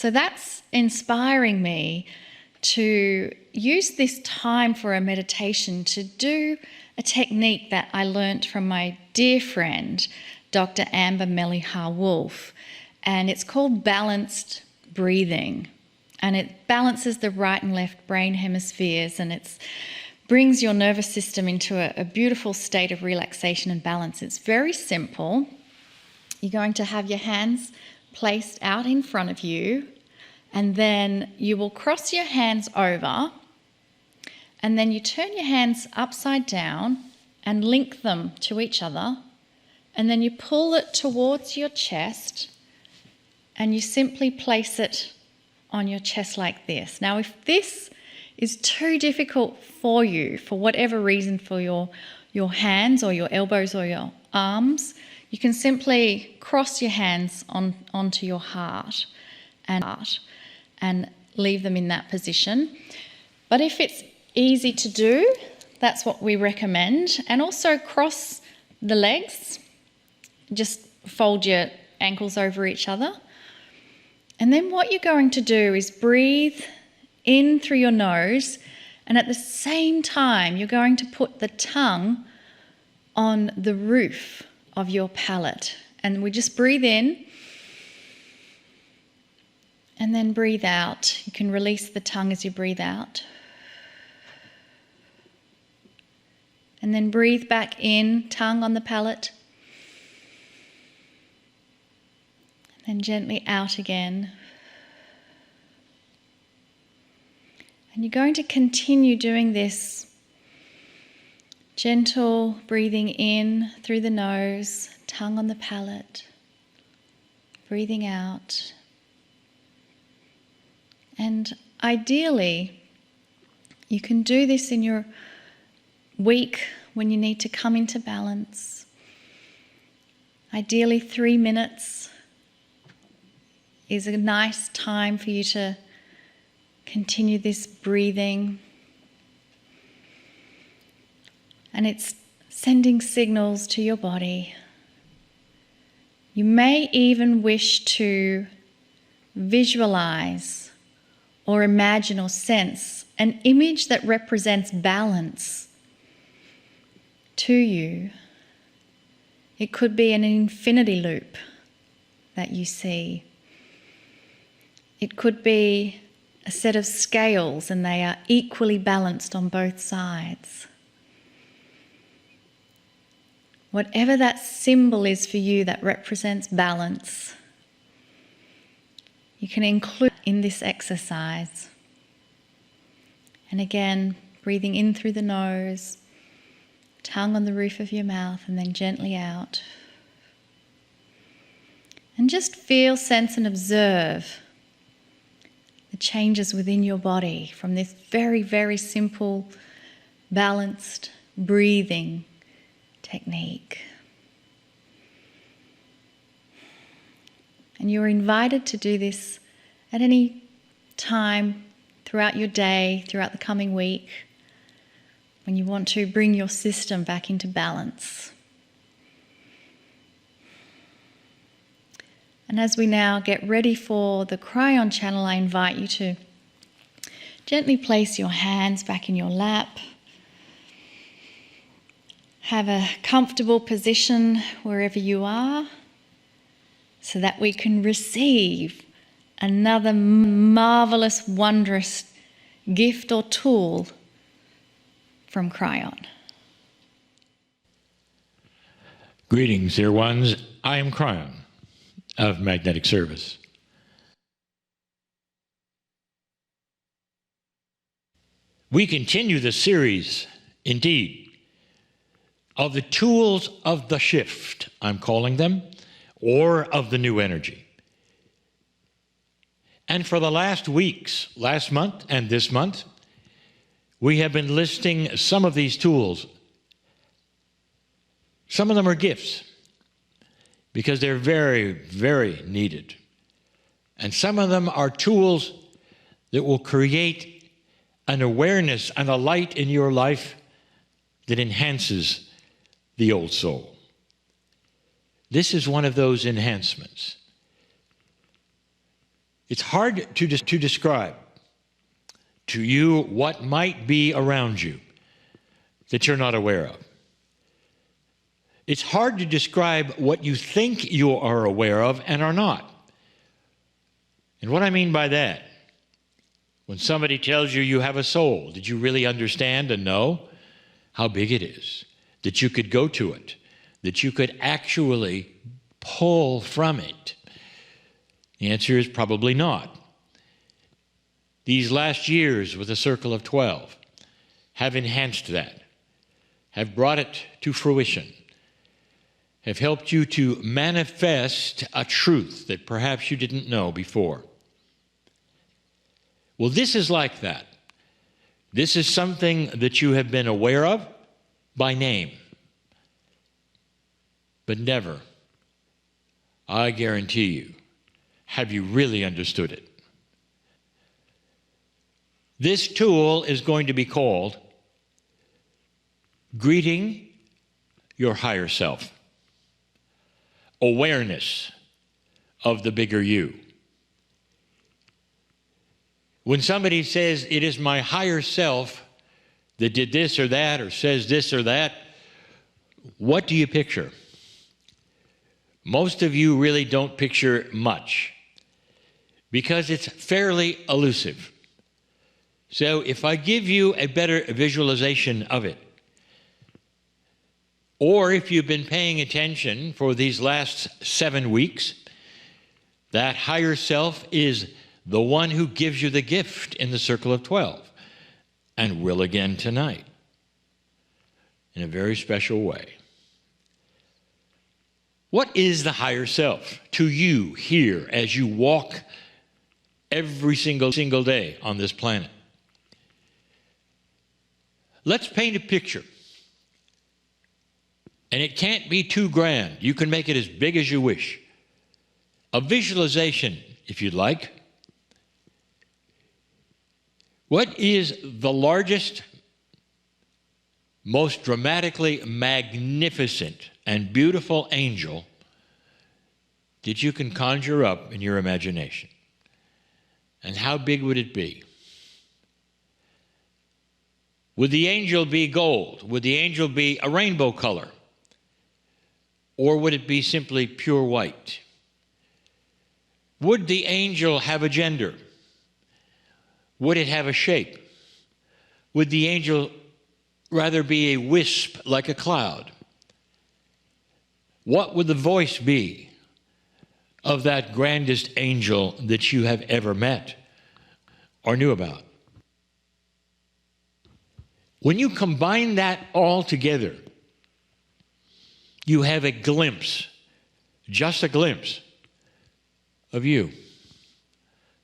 So that's inspiring me to use this time for a meditation to do a technique that I learnt from my dear friend, Dr. Amber Mellihar-Wolf, and it's called balanced breathing. And it balances the right and left brain hemispheres, and it brings your nervous system into a beautiful state of relaxation and balance. It's very simple. You're going to have your hands placed out in front of you, and then you will cross your hands over, and then you turn your hands upside down and link them to each other, and then you pull it towards your chest, and you simply place it on your chest like this. Now, if this is too difficult for you, for whatever reason, for your hands or your elbows or your arms, you can simply cross your hands onto your heart and leave them in that position. But if it's easy to do, that's what we recommend. And also cross the legs. Just fold your ankles over each other. And then what you're going to do is breathe in through your nose, and at the same time you're going to put the tongue on the roof of your palate. And we just breathe in and then breathe out. You can release the tongue as you breathe out. And then breathe back in, tongue on the palate. And then gently out again. And you're going to continue doing this. Gentle breathing in through the nose, tongue on the palate, breathing out. And ideally, you can do this in your week when you need to come into balance. Ideally, 3 minutes is a nice time for you to continue this breathing. And it's sending signals to your body. You may even wish to visualize or imagine or sense an image that represents balance to you. It could be an infinity loop that you see. It could be a set of scales and they are equally balanced on both sides. Whatever that symbol is for you that represents balance, you can include in this exercise. And again, breathing in through the nose, tongue on the roof of your mouth, and then gently out. And just feel, sense, and observe the changes within your body from this very, very simple, balanced breathing technique. And you're invited to do this at any time throughout your day, throughout the coming week, when you want to bring your system back into balance. And as we now get ready for the Kryon channel, I invite you to gently place your hands back in your lap. Have a comfortable position wherever you are so that we can receive another marvelous, wondrous gift or tool from Kryon. Greetings, dear ones. I am Kryon of Magnetic Service. We continue the series, indeed, of the tools of the shift, I'm calling them, or of the new energy. And for the last weeks, last month and this month, we have been listing some of these tools. Some of them are gifts because they're very, very needed. And some of them are tools that will create an awareness and a light in your life that enhances the old soul. This is one of those enhancements. It's hard to describe to you what might be around you that you're not aware of. It's hard to describe what you think you are aware of and are not. And what I mean by that, when somebody tells you you have a soul, did you really understand and know how big it is? That you could go to it, that you could actually pull from it? The answer is probably not. These last years with the Circle of 12 have enhanced that, have brought it to fruition, have helped you to manifest a truth that perhaps you didn't know before. Well, this is like that. This is something that you have been aware of by name, but never, I guarantee you, have you really understood it. This tool is going to be called Greeting Your Higher Self. Awareness of the bigger you. When somebody says it is my higher self that did this or that or says this or that, what do you picture? Most of you really don't picture much because it's fairly elusive. So if I give you a better visualization of it, or if you've been paying attention for these last 7 weeks, that higher self is the one who gives you the gift in the Circle of 12 and will again tonight in a very special way. What is the higher self to you here as you walk every single day on this planet? Let's paint a picture. And it can't be too grand. You can make it as big as you wish. A visualization, if you'd like. What is the largest, most dramatically magnificent and beautiful angel that you can conjure up in your imagination? And how big would it be? Would the angel be gold? Would the angel be a rainbow color? Or would it be simply pure white? Would the angel have a gender? Would it have a shape? Would the angel rather be a wisp like a cloud? What would the voice be of that grandest angel that you have ever met or knew about? When you combine that all together, you have a glimpse, just a glimpse, of you.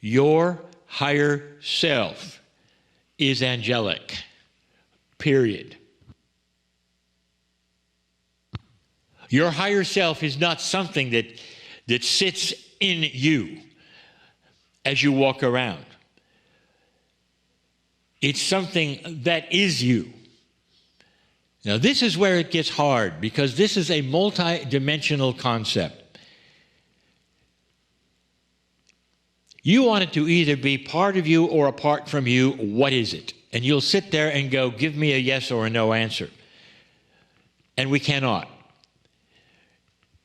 Your higher self is angelic, period. Your higher self is not something that sits in you as you walk around. It's something that is you. Now, this is where it gets hard because this is a multi-dimensional concept. You want it to either be part of you or apart from you. What is it? And you'll sit there and go, give me a yes or a no answer. And we cannot.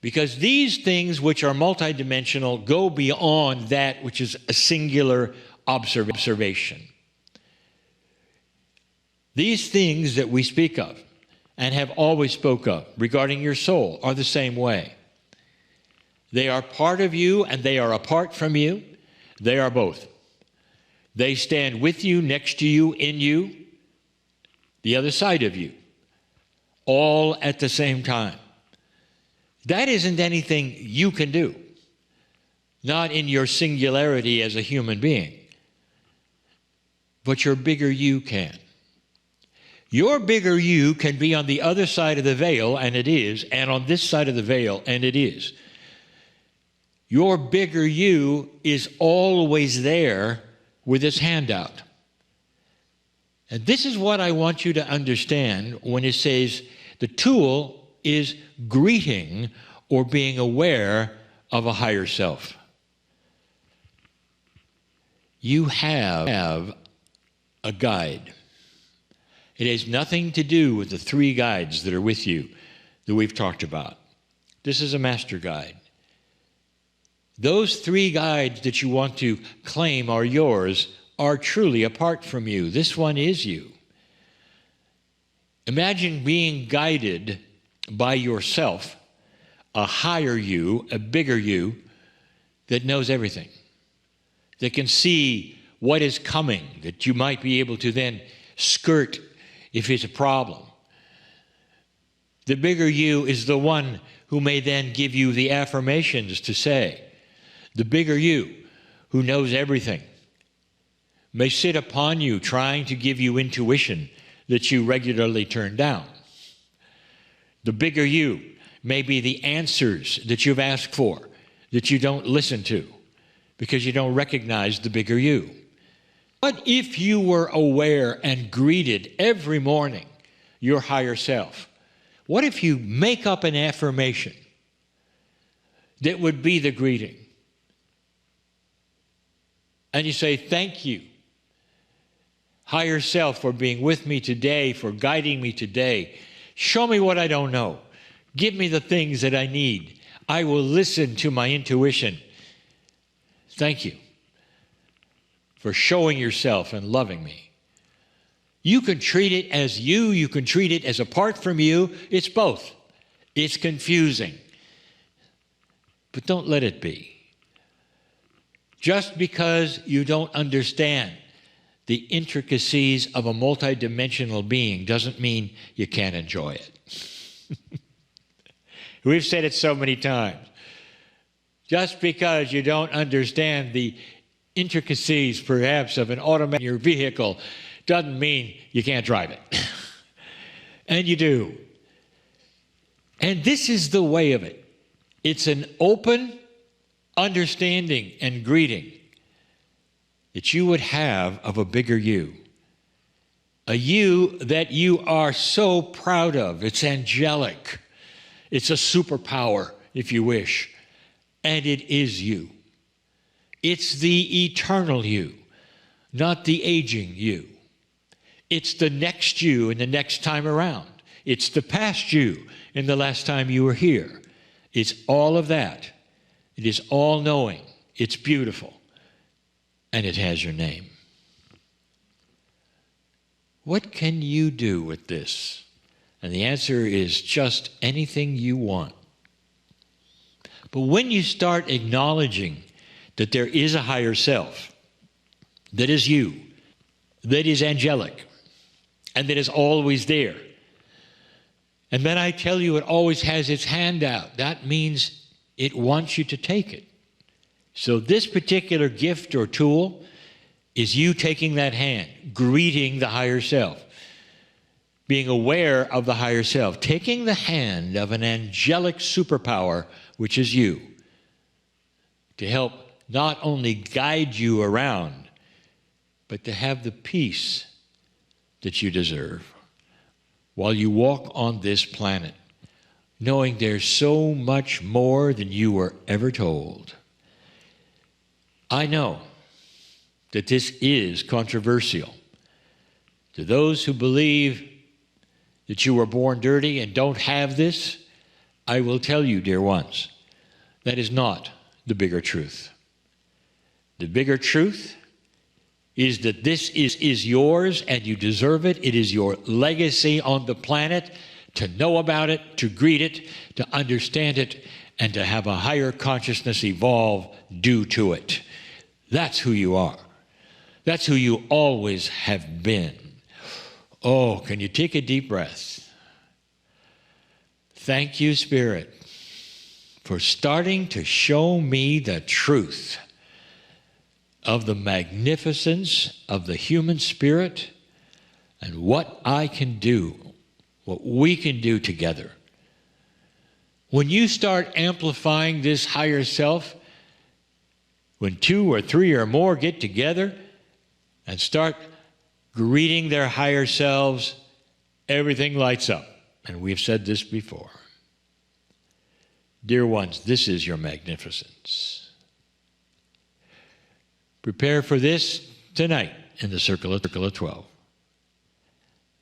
Because these things which are multidimensional go beyond that which is a singular observation. These things that we speak of and have always spoke of regarding your soul are the same way. They are part of you and they are apart from you. They are both. They stand with you, next to you, in you, the other side of you, all at the same time. That isn't anything you can do, not in your singularity as a human being, but your bigger you can. Your bigger you can be on the other side of the veil, and it is, and on this side of the veil, and it is. Your bigger you is always there with his hand out. And this is what I want you to understand when it says the tool is greeting or being aware of a higher self. You have a guide. It has nothing to do with the 3 guides that are with you that we've talked about. This is a master guide. Those 3 guides that you want to claim are yours are truly apart from you. This one is you. Imagine being guided by yourself, a higher you, a bigger you, that knows everything, that can see what is coming, that you might be able to then skirt if it's a problem. The bigger you is the one who may then give you the affirmations to say. The bigger you, who knows everything, may sit upon you trying to give you intuition that you regularly turn down. The bigger you may be the answers that you've asked for that you don't listen to because you don't recognize the bigger you. What if you were aware and greeted every morning your higher self? What if you make up an affirmation that would be the greeting? And you say, thank you, higher self, for being with me today, for guiding me today. Show me what I don't know. Give me the things that I need. I will listen to my intuition. Thank you for showing yourself and loving me. You can treat it as you can treat it as apart from you. It's both. It's confusing. But don't let it be. Just because you don't understand the intricacies of a multidimensional being doesn't mean you can't enjoy it. We've said it so many times. Just because you don't understand the intricacies, perhaps, of an automatic your vehicle doesn't mean you can't drive it. And you do. And this is the way of it. It's an open understanding and greeting that you would have of a bigger you. A you that you are so proud of. It's angelic. It's a superpower, if you wish. And it is you. It's the eternal you, not the aging you. It's the next you in the next time around. It's the past you in the last time you were here. It's all of that. It is all-knowing. It's beautiful. And it has your name. What can you do with this? And the answer is just anything you want. But when you start acknowledging that there is a higher self, that is you, that is angelic, and that is always there, and then I tell you it always has its hand out, that means it wants you to take it. So this particular gift or tool is you taking that hand, greeting the higher self, being aware of the higher self, taking the hand of an angelic superpower, which is you, to help not only guide you around, but to have the peace that you deserve while you walk on this planet, knowing there's so much more than you were ever told. I know that this is controversial. To those who believe that you were born dirty and don't have this, I will tell you, dear ones, that is not the bigger truth. The bigger truth is that this is yours and you deserve it. It is your legacy on the planet to know about it, to greet it, to understand it, and to have a higher consciousness evolve due to it. That's who you are. That's who you always have been. Oh, can you take a deep breath? Thank you, Spirit, for starting to show me the truth of the magnificence of the human spirit and what I can do, what we can do together. When you start amplifying this higher self, when 2 or 3 or more get together and start greeting their higher selves, everything lights up. And we've said this before. Dear ones, this is your magnificence. Prepare for this tonight in the Circle of 12.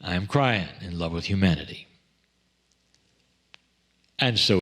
I am crying in love with humanity. And so